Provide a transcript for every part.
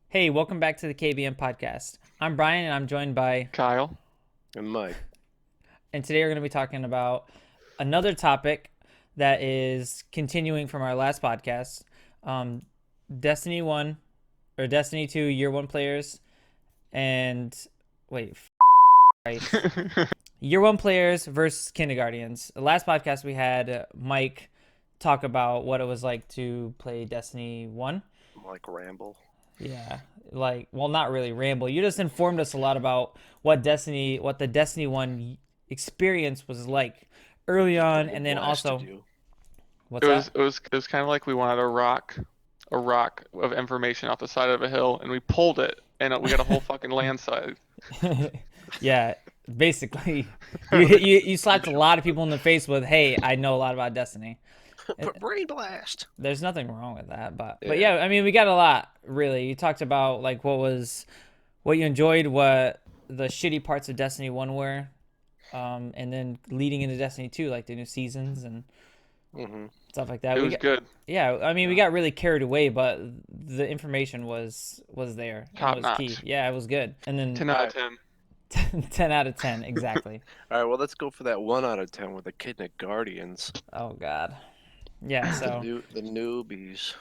Hey, welcome back to the KBM Podcast. I'm Bryon and I'm joined by, Kyle. And Mike. and today we're going to be talking about another topic that is continuing from our last podcast. Um, Destiny 1 or Destiny 2 Year 1 players and wait, Christ. Year 1 players versus KinderGuardians. The last podcast we had Mike talk about what it was like to play Destiny 1. Like ramble. Yeah, not really ramble. You just informed us a lot about what the Destiny 1 experience was like early on, and then also, what's It that? was it was it was kind of like we wanted a rock of information off the side of a hill, and we pulled it, and we got a whole fucking landslide. Yeah, basically, you slapped a lot of people in the face with, "Hey, I know a lot about Destiny." Brain blast. There's nothing wrong with that, but Yeah. I mean, we got a lot really. You talked about like what you enjoyed, what the shitty parts of Destiny 1 were, and then leading into Destiny 2, like the new seasons and Mm-hmm. stuff like that. It was good. Yeah, I mean, we got really carried away, but the information was there and Top was key. notch. Yeah, it was good. And then 10 out of 10. 10 out of 10, exactly. All right, well, let's go for that 1 out of 10 with the KinderGuardians. Oh God. Yeah, so The newbies.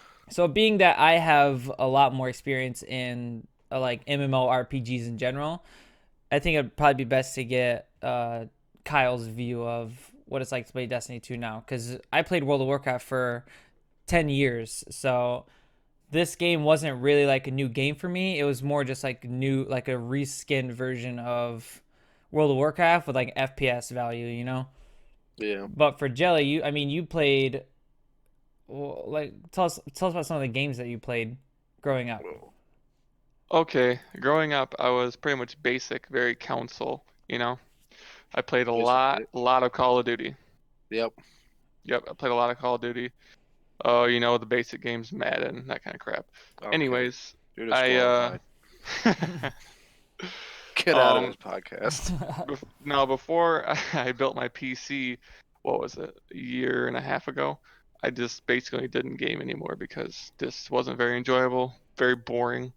being that I have a lot more experience in like MMORPGs in general, I think it'd probably be best to get Kyle's view of what it's like to play Destiny 2 now, because I played World of Warcraft for 10 years, so this game wasn't really like a new game for me. It was more just like like a reskinned version of World of Warcraft with like FPS value, you know? Yeah. But for Jelly, you played, well, like tell us about some of the games that you played growing up. Okay, growing up, I was pretty much basic, very council. I played a lot, Basically. a lot of Call of Duty. Yep. Yep, I played a lot of Call of Duty. The basic games, Madden, that kind of crap. Okay. Anyways, You're I disqualified. Get out of um this podcast. Now, before I built my PC, what was it, a year and a half ago, I just basically didn't game anymore because this wasn't very enjoyable, very boring.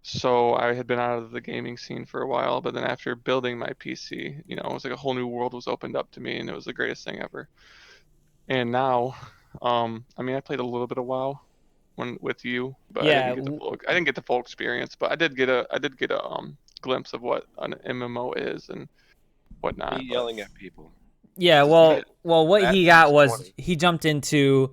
So I had been out of the gaming scene for a while, but then after building my PC, it was like a whole new world was opened up to me, and it was the greatest thing ever. And now, I played a little bit of WoW when with you, but Yeah, I didn't get the full experience, but I did get a glimpse of what an MMO is and Me whatnot. But yelling at people. yeah. this is Well, it. what That he got times was 20. he jumped into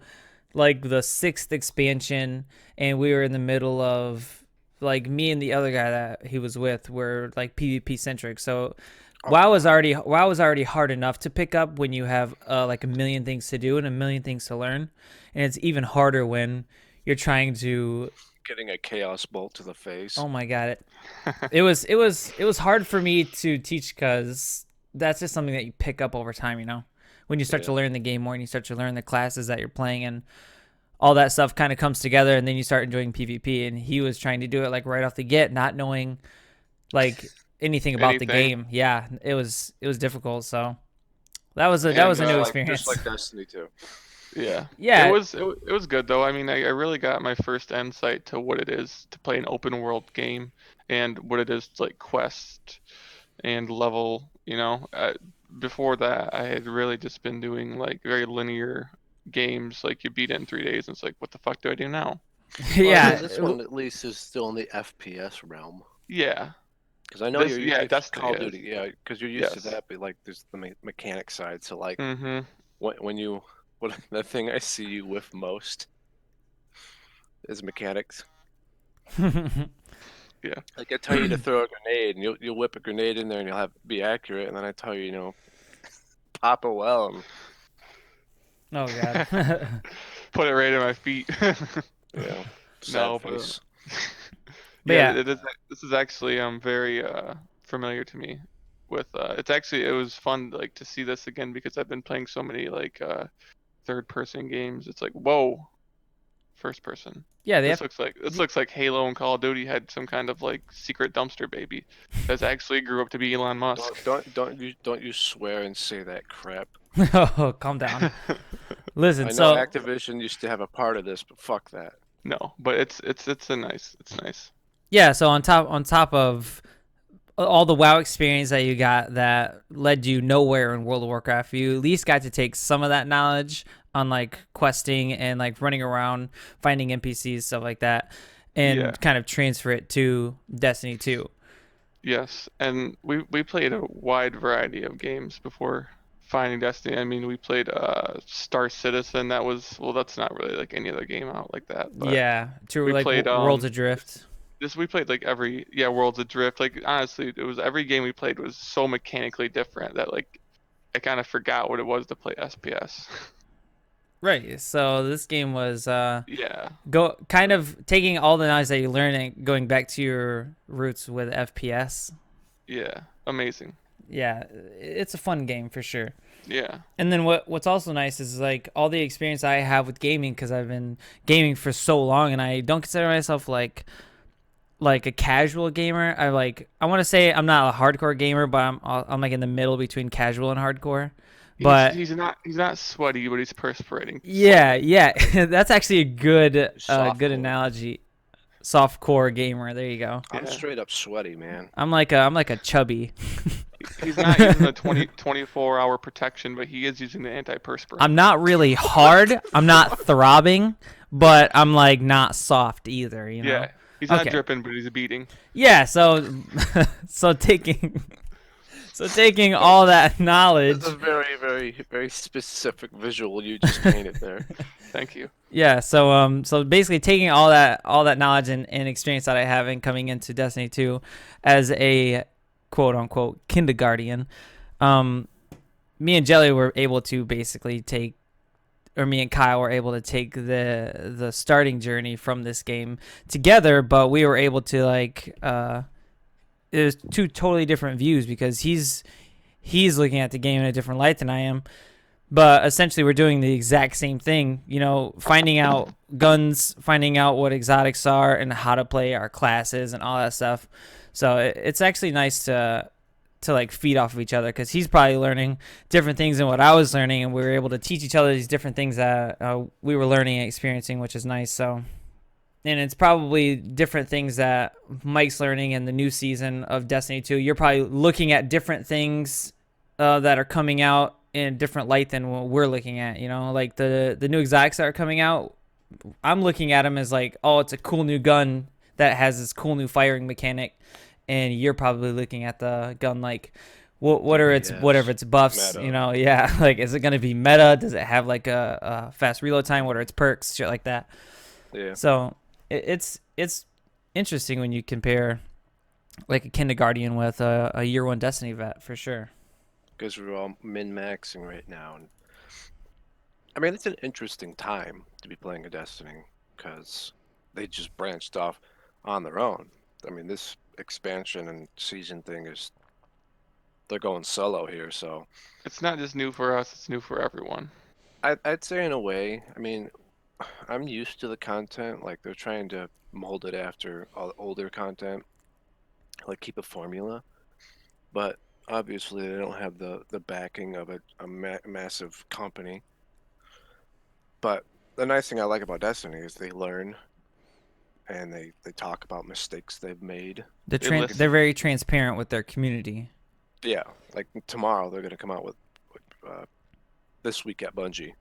like the sixth expansion, and we were in the middle of like me and the other guy that he was with were like PvP centric. So Oh, WoW was already hard enough to pick up when you have like a million things to do and a million things to learn, and it's even harder when you're trying to. getting a chaos bolt to the face. Oh my God, it was hard for me to teach because that's just something that you pick up over time. When you start to Yeah. learn the game more and you start to learn the classes that you're playing and all that stuff kind of comes together, and then you start enjoying PvP. And he was trying to do it like right off the get, not knowing like anything about the Anything. game. Yeah, it was difficult. So that was And a new Just experience. like Destiny 2. yeah, it Yeah, was it, wa- it was good though. I really got my first insight to what it is to play an open world game and what it is to like quest and level. Before that, I had really just been doing like very linear games, like you beat it in 3 days, and it's like, what the fuck do I do now? Well, yeah, this one at least is still in the FPS realm. Yeah, Because I know you're used to Destiny Call of is. Duty, yeah, because you're used to Yes. that, but like there's the mechanic side. So like Mm-hmm. when you the thing I see you with most is mechanics. Yeah. Like I tell you to throw a grenade, and you'll whip a grenade in there, and you'll have be accurate, and then I tell you, pop a well, and oh God. Put it right at my feet. you know, sad No, but face. But yeah, yeah, it is. This is actually very familiar to me. It was fun like to see this again because I've been playing so many like third person games. It's like, whoa, first person. yeah, they This have. looks like Halo and Call of Duty had some kind of like secret dumpster baby that's actually grew up to be Elon Musk. Don't you swear and say that crap. Oh, calm down. Listen, I know so Activision used to have a part of this, but fuck that. No, but it's nice. It's nice. Yeah, so on top of all the WoW experience that you got that led you nowhere in World of Warcraft, you at least got to take some of that knowledge on like questing and like running around, finding NPCs, stuff like that, Yeah. and kind of transfer it to Destiny 2. Yes, and we played a wide variety of games before finding Destiny. I mean, we played Star Citizen. That was, well, that's not really like any other game out like that, but Yeah, to we like played Worlds Adrift. we played like every, yeah, Worlds Adrift. Like honestly, it was every game we played was so mechanically different that like I kind of forgot what it was to play SPS. Right. So this game was Yeah, go kind of taking all the knowledge that you learned and going back to your roots with FPS. yeah, amazing. Yeah, it's a fun game for sure. Yeah, And then what's also nice is like all the experience I have with gaming, because I've been gaming for so long, and I don't consider myself like a casual gamer. I want to say I'm not a hardcore gamer, but I'm like in the middle between casual and hardcore. But he's not sweaty, but he's perspiring. yeah, that's actually a good Softcore. analogy. Softcore gamer. There you go. I'm Yeah. straight up sweaty, man. I'm like a chubby. He's not using the 24-hour protection, but he is using the antiperspirant. I'm not really hard. I'm not throbbing, but I'm like not soft either. You know. Yeah, he's not Okay. dripping, but he's beating. Yeah. So so taking all that knowledge. That's a very, very, very specific visual you just painted there. Thank you. Yeah, so basically taking all that knowledge and experience that I have in coming into Destiny 2 as a quote unquote KinderGuardian, me and Jelly were able to basically me and Kyle were able to take the starting journey from this game together, but we were able to like there's two totally different views, because he's looking at the game in a different light than I am. But essentially, we're doing the exact same thing, finding out guns, finding out what exotics are, and how to play our classes and all that stuff. So it's actually nice to like feed off of each other, because he's probably learning different things than what I was learning, and we were able to teach each other these different things that we were learning and experiencing, which is nice. So, and it's probably different things that Mike's learning in the new season of Destiny 2. You're probably looking at different things that are coming out in a different light than what we're looking at, like the new exotics that are coming out. I'm looking at them as like, oh, it's a cool new gun that has this cool new firing mechanic, and you're probably looking at the gun like, whatever its buffs, Meta. yeah, like is it going to be meta? Does it have like a fast reload time? What are its perks? Shit like that. Yeah. So it's interesting when you compare like a KinderGuardian with a year one Destiny vet, for sure. Because we're all min-maxing right now. And I mean, it's an interesting time to be playing a Destiny, because they just branched off on their own. I mean, this expansion and season thing they're going solo here, so It's not just new for us; it's new for everyone. I'd say in a way, I mean, I'm used to the content. Like, they're trying to mold it after all the older content, like keep a formula. But obviously, they don't have the backing of a massive company. But the nice thing I like about Destiny is they learn, and they talk about mistakes they've made. They're very transparent with their community. Yeah, like tomorrow they're gonna come out with this week at Bungie,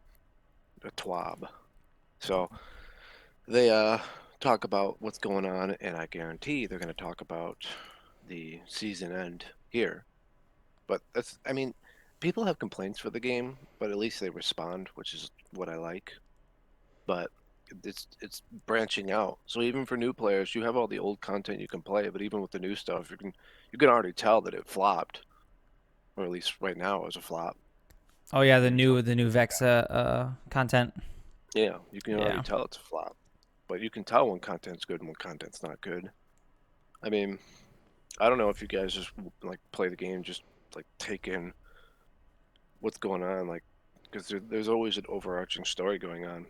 a TWAB. So they talk about what's going on, and I guarantee they're gonna talk about the season end here. But I mean, people have complaints for the game, but at least they respond, which is what I like. But it's branching out. So even for new players, you have all the old content you can play, but even with the new stuff, you can already tell that it flopped, or at least right now it was a flop. Oh yeah, the new Vexa content. Yeah, you can already Yeah. tell it's a flop, but you can tell when content's good and when content's not good. I mean, I don't know if you guys just like play the game, just like take in what's going on, like, because there's always an overarching story going on,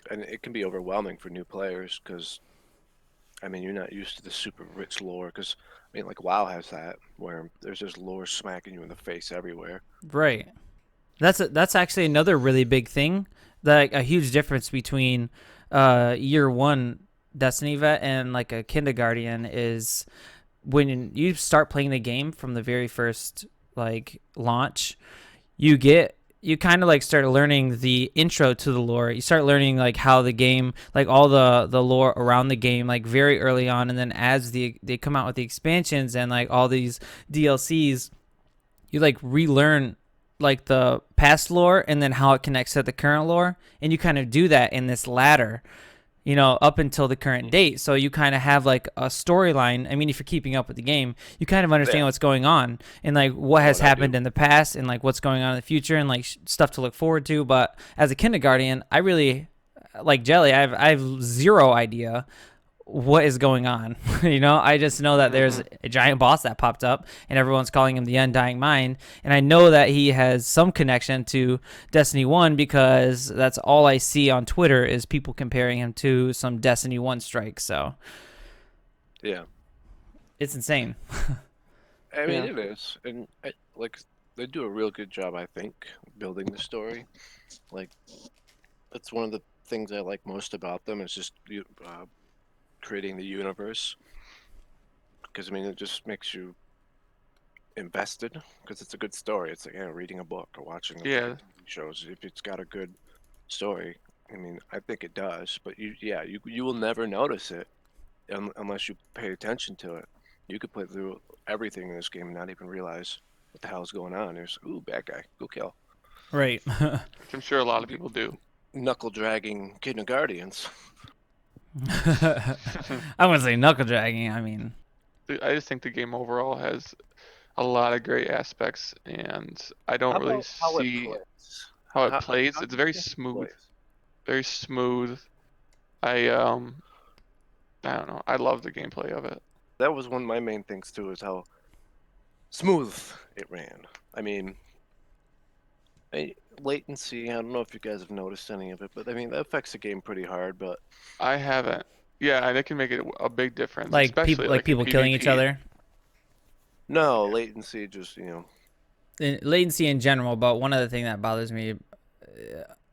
and it can be overwhelming for new players, because I mean, you're not used to the super rich lore, because I mean, like WoW has that, where there's just lore smacking you in the face everywhere. Right. That's actually another really big thing. Like a huge difference between year one Destiny vet and like a KinderGuardian is when you start playing the game from the very first like launch, you kind of like start learning the intro to the lore. You start learning like how the game, like all the lore around the game, like very early on, and then as they come out with the expansions and like all these DLCs, you like relearn like the past lore and then how it connects to the current lore, and you kind of do that in this ladder, up until the current date. So you kind of have like a storyline. I mean, if you're keeping up with the game, you kind of understand what's going on and like what has happened in the past and like what's going on in the future and like stuff to look forward to. But as a KinderGuardian, I really like Jelly. I have zero idea what is going on. I just know that there's a giant boss that popped up and everyone's calling him the Undying Mind, and I know that he has some connection to Destiny 1 because that's all I see on Twitter is people comparing him to some Destiny 1 strike. So yeah, it's insane. I mean, it is, and like they do a real good job, I think, building the story. Like that's one of the things I like most about them is just creating the universe, because I mean it just makes you invested because it's a good story. It's like reading a book or watching TV shows. If it's got a good story, I mean I think it does. But you will never notice it unless you pay attention to it. You could play through everything in this game and not even realize what the hell's going on. There's bad guy, go kill. Right. I'm sure a lot of people do. Knuckle dragging KinderGuardians. I wouldn't say knuckle dragging. I mean, I just think the game overall has a lot of great aspects, and I don't really see how it plays. It's very smooth, very smooth. I don't know. I love the gameplay of it. That was one of my main things too, is how smooth it ran. I mean, latency, I don't know if you guys have noticed any of it, but I mean that affects the game pretty hard. But I haven't. Yeah, and it can make it a big difference. like especially people killing each other. No, latency, just latency in general. But one other thing that bothers me,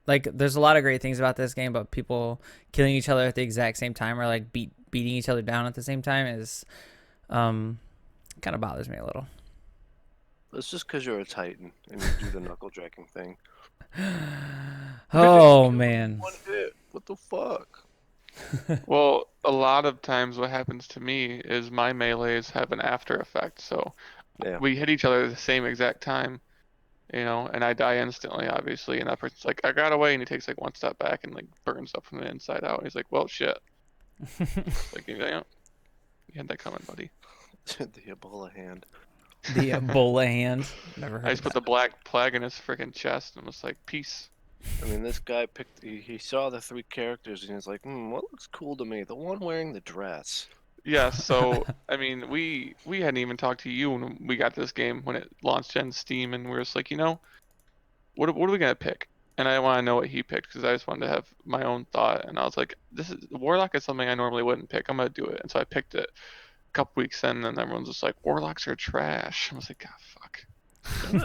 like there's a lot of great things about this game, but people killing each other at the exact same time or like beating each other down at the same time is kind of bothers me a little. It's just because you're a Titan and you do the knuckle dragging thing. Oh man, one hit. What the fuck? Well, a lot of times what happens to me is my melees have an after effect. So we hit each other at the same exact time, and I die instantly, obviously. And that person's like, I got away, and he takes like one step back and like burns up from the inside out. And he's like, well, shit. Like, you had that coming, buddy. The Ebola hand. The Ebola hand. Never heard. I just put the black plague in his freaking chest and was like, peace. I mean, this guy he saw the 3 characters and he's like, what looks cool to me? The one wearing the dress. Yeah, so, I mean, we hadn't even talked to you when we got this game, when it launched on Steam, and we were just like, what are we going to pick? And I want to know what he picked, because I just wanted to have my own thought, and I was like, Warlock is something I normally wouldn't pick. I'm going to do it. And so I picked it a couple weeks in, and everyone's just like, Warlocks are trash. I was like, God, fuck. No,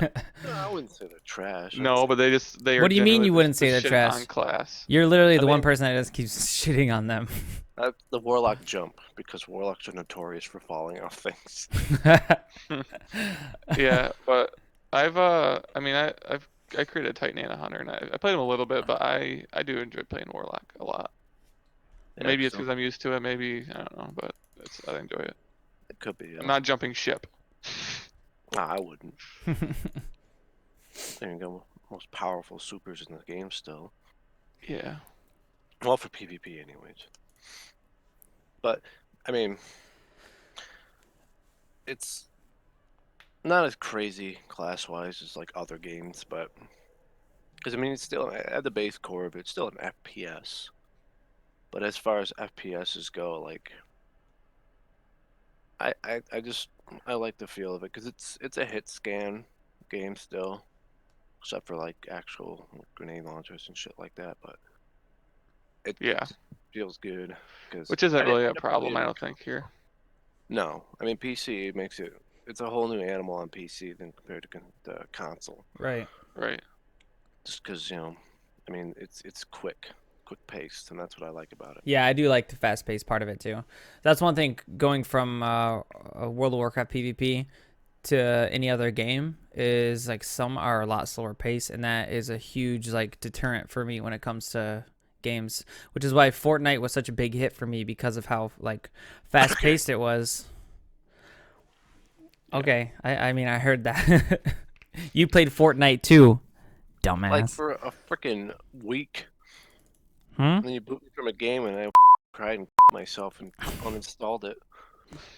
I wouldn't say they're trash. No, but they are. What do you mean you wouldn't say they're trash? On class. You're literally the one person that just keeps shitting on them. The Warlock jump, because Warlocks are notorious for falling off things. Yeah, but I created a Titan and a Hunter, and I played them a little bit, but I do enjoy playing Warlock a lot. Yeah, maybe it's because I'm used to it. Maybe I don't know, but I enjoy it. It could be. I'm not jumping ship. Nah, I wouldn't. There you go. Most powerful supers in the game still. Yeah. Well, for PvP anyways. But, I mean, it's not as crazy class-wise as like other games, but because I mean it's still at the base core of it, it's still an FPS. But as far as FPSs go, like I like the feel of it because it's a hit scan game still, except for like actual grenade launchers and shit like that. But it feels good which isn't really a problem, I don't think here. No, I mean PC makes it's a whole new animal on PC than compared to the console. Right. Right. Just because I mean it's quick. quick paced, and that's what I like about it. Yeah, I do like the fast paced part of it too. That's one thing going from World of Warcraft PvP to any other game is like some are a lot slower paced, and that is a huge like deterrent for me when it comes to games, which is why Fortnite was such a big hit for me because of how like fast paced it was. Okay, I mean I heard that. You played Fortnite too, dumbass. Like for a freaking week. Hmm? And then you boot me from a game, and I cried and myself and uninstalled it.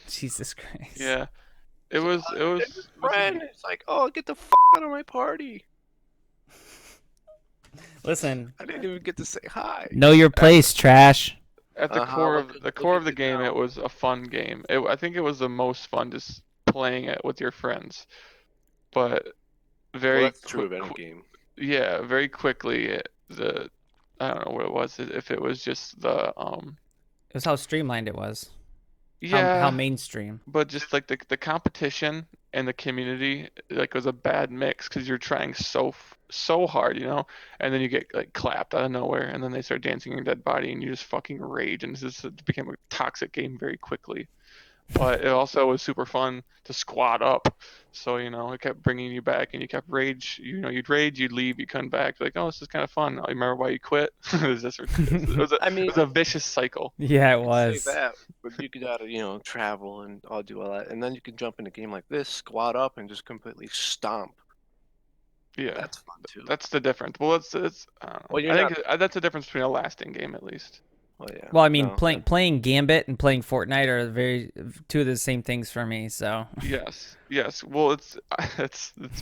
Jesus Christ. Yeah, it was. Friend, it's like, oh, get the out of my party. Listen, I didn't even get to say hi. know your place, trash. At the core of the game, it was a fun game. I think it was the most fun just playing it with your friends, but very that's true of any game. Yeah, very quickly I don't know what it was. If it was just the It was how streamlined it was. yeah, How mainstream. but just like the competition and the community like was a bad mix because you're trying so hard, and then you get like clapped out of nowhere, and then they start dancing your dead body, and you just fucking rage, and it became a toxic game very quickly. But it also was super fun to squad up, so it kept bringing you back, and you kept rage. You'd rage, you'd leave, you'd come back, like, oh, this is kind of fun. I remember why you quit. It was a vicious cycle. Yeah, it You could was. say that, but you could travel and all do all that, and then you can jump in a game like this, squad up, and just completely stomp. Yeah, That's fun too. that's the difference. Well, it's I don't know. Well, I think that's the difference between a lasting game, at least. Well, yeah. Well, I mean, No, playing Gambit and playing Fortnite are two of the same things for me. So Yes. Well, it's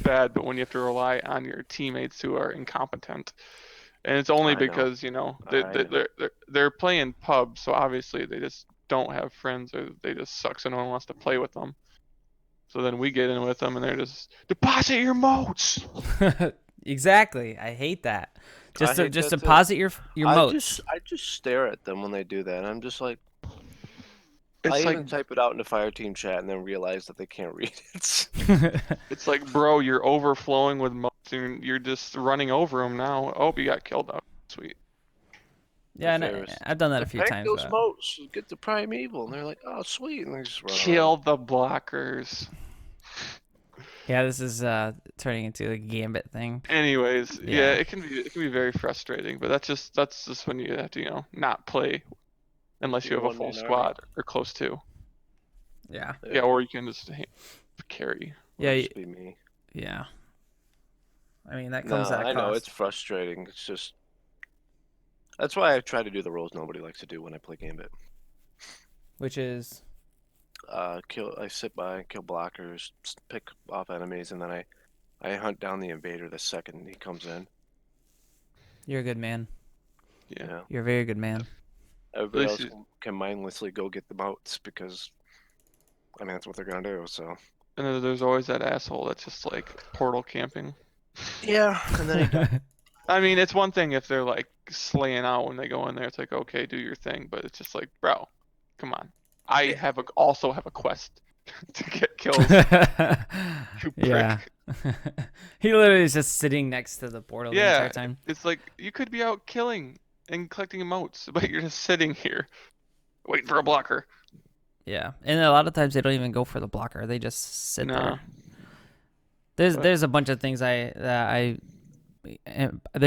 bad, but when you have to rely on your teammates who are incompetent, and it's only I know. because they're playing pub, so obviously they just don't have friends, or they just suck, so no one wants to play with them. So then we get in with them, and they're just deposit your moats. exactly, I hate that. Just hate that too. deposit your moats. I just stare at them when they do that. I'm just like, It's I like even type it out in the fire team chat and then realize that they can't read it. it's like, bro, you're overflowing with moats, and you're just running over them now. Oh, you got killed out. Sweet. Yeah, and I've done that a few Take times. those But... moats, get the primeval, and they're like, oh, sweet, and they just run Kill around. the blockers. Yeah, this is turning into a Gambit thing. Anyways, Yeah. it can be very frustrating, but that's just when you have to not play unless you have a full squad or close to. Yeah. Yeah, or you can just carry. Yeah. Just be me. Yeah. I mean, that comes at a I know cost. it's frustrating. It's just that's why I try to do the roles nobody likes to do when I play Gambit. Which is I sit by, kill blockers, pick off enemies, and then I hunt down the invader the second he comes in. You're a good man. Yeah. You're a very good man. Everybody else can mindlessly go get the moats because, I mean, that's what they're gonna do. So. And then there's always that asshole that's just like portal camping. Yeah, and then I mean, it's one thing if they're like slaying out when they go in there. It's like, okay, do your thing, but it's just like, bro, come on. I also have a quest to get kills. You prick. Yeah. He literally is just sitting next to the portal the entire time. It's like you could be out killing and collecting emotes, but you're just sitting here waiting for a blocker. Yeah, and a lot of times they don't even go for the blocker; they just sit there. There's a bunch of things they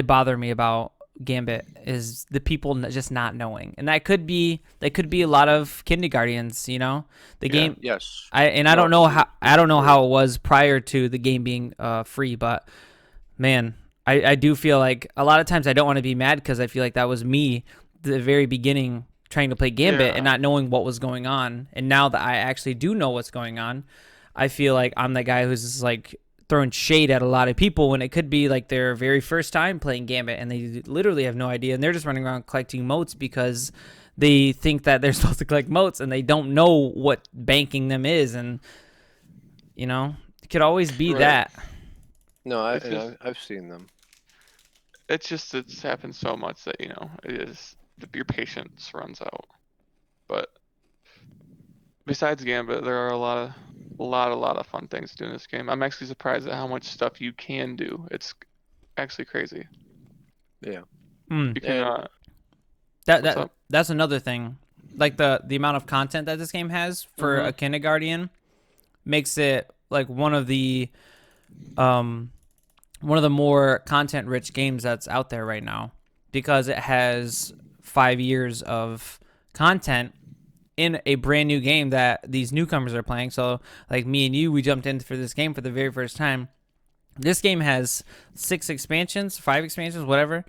bother me about Gambit is the people just not knowing, and that could be a lot of KinderGuardians. The game. Yes. I don't know how it was prior to the game being free, but man, I do feel like a lot of times I don't want to be mad because I feel like that was me the very beginning trying to play Gambit and not knowing what was going on, and now that I actually do know what's going on, I feel like I'm the guy who's just like throwing shade at a lot of people when it could be like their very first time playing Gambit and they literally have no idea and they're just running around collecting moats because they think that they're supposed to collect moats and they don't know what banking them is, and it could always be that. No, I've seen them. It's happened so much that your patience runs out. But besides Gambit, there are a lot of fun things to do in this game. I'm actually surprised at how much stuff you can do. It's actually crazy. Yeah. You can What's up? That's another thing. Like the amount of content that this game has for a KinderGuardian makes it like one of the more content rich games that's out there right now, because it has 5 years of content in a brand new game that these newcomers are playing. So like me and you, we jumped in for this game for the very first time. This game has 5 expansions, whatever,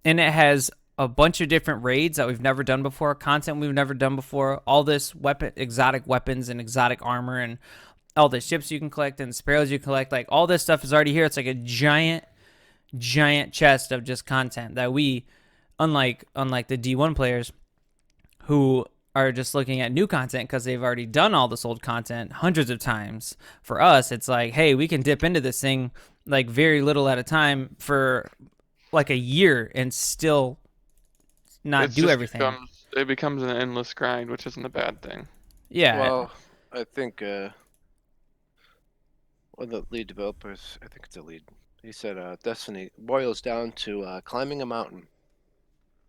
and it has a bunch of different raids that we've never done before, content we've never done before, all this exotic weapons and exotic armor, and all the ships you can collect and sparrows you collect. Like, all this stuff is already here. It's like a giant chest of just content that we, unlike the D1 players who are just looking at new content because they've already done all this old content hundreds of times. For us, it's like, hey, we can dip into this thing like very little at a time for like a year and still not do everything. It becomes an endless grind, which isn't a bad thing. Yeah. Well, I think one of the lead developers, I think it's a lead, he said Destiny boils down to climbing a mountain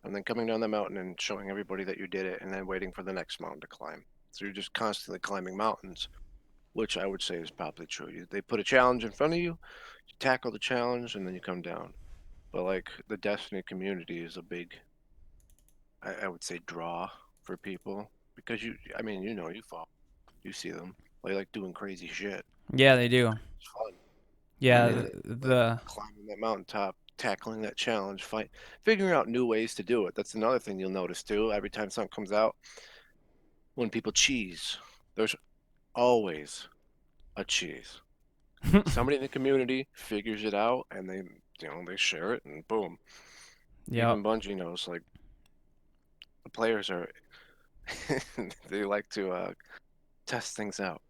and then coming down the mountain and showing everybody that you did it and then waiting for the next mountain to climb. So you're just constantly climbing mountains, which I would say is probably true. They put a challenge in front of you, you tackle the challenge, and then you come down. But like the Destiny community is a big, I would say, draw for people because you follow, you see them. They like doing crazy shit. Yeah, they do. It's fun. Yeah, the climbing that mountaintop, tackling that challenge, figuring out new ways to do it. That's another thing you'll notice too. Every time something comes out, when people cheese, there's always a cheese. Somebody in the community figures it out, and they share it, and boom. Yeah. Even Bungie knows, like, the players are they like to test things out.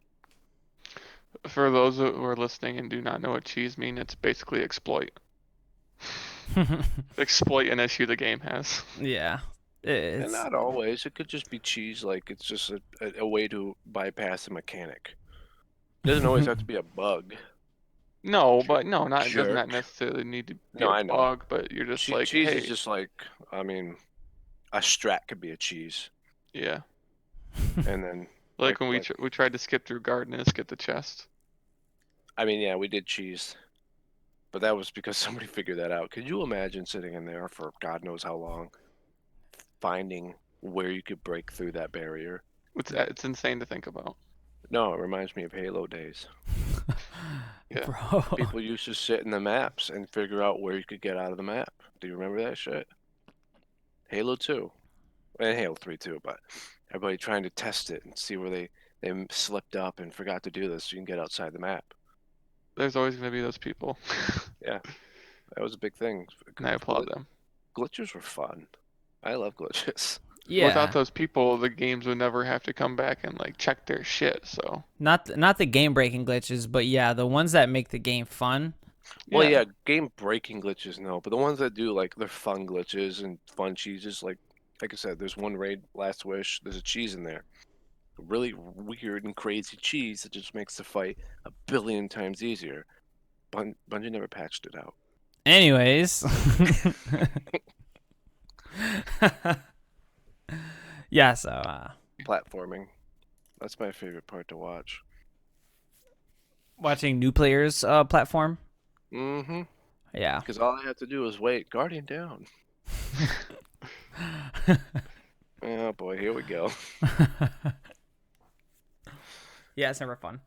For those who are listening and do not know what cheese mean, it's basically exploit. Exploit an issue the game has. Yeah. And not always. It could just be cheese, like it's just a way to bypass a mechanic. It doesn't always have to be a bug. No, but no, not it does not necessarily need to be a bug, but you're just like, cheese is just like, I mean, a strat could be a cheese. Yeah. And then like when we tried to skip through garden and skip the chest. I mean, yeah, we did cheese. But that was because somebody figured that out. Could you imagine sitting in there for God knows how long, finding where you could break through that barrier? It's insane to think about. No, it reminds me of Halo days. Yeah. Bro. People used to sit in the maps and figure out where you could get out of the map. Do you remember that shit? Halo 2. And Halo 3 too, but everybody trying to test it and see where they slipped up and forgot to do this so you can get outside the map. There's always going to be those people. Yeah, that was a big thing. And I applaud them. Glitches were fun. I love glitches. Yeah. Without those people, the games would never have to come back and like check their shit. So not the game breaking glitches, but yeah, the ones that make the game fun. Well, yeah, game breaking glitches, no, but the ones that do like they're fun glitches and fun cheeses, like I said, there's one raid, Last Wish. There's a cheese in there. Really weird and crazy cheese that just makes the fight a billion times easier. Bungie never patched it out. Anyways. Yeah, so platforming. That's my favorite part to watch. Watching new players platform. Mm-hmm. Yeah. Because all I have to do is wait. Guardian down. Oh boy, here we go. Yeah, it's never fun.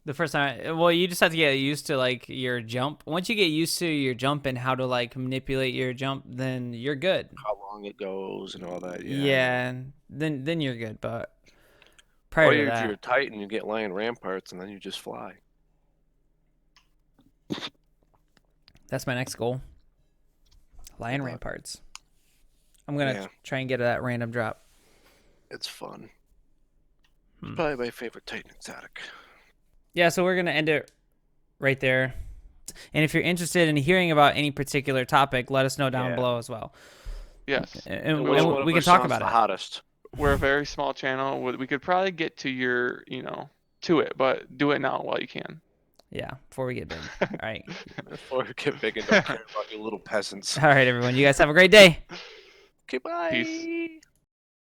The first time, well, you just have to get used to like your jump. Once you get used to your jump and how to like manipulate your jump, then you're good. How long it goes and all that. Yeah. Yeah, then you're good. But prior to that, you're tight and you get lion ramparts and then you just fly. That's my next goal. Lion ramparts. I'm gonna try and get that random drop. It's fun. It's probably my favorite Titan exotic. Yeah, so we're going to end it right there. And if you're interested in hearing about any particular topic, let us know down below as well. Yes. And we can talk about it. Hottest. We're a very small channel. We could probably get to your, to it, but do it now while you can. Yeah, before we get big. All right. Before we get big and don't care about you little peasants. All right, everyone. You guys have a great day. Okay, bye. Peace.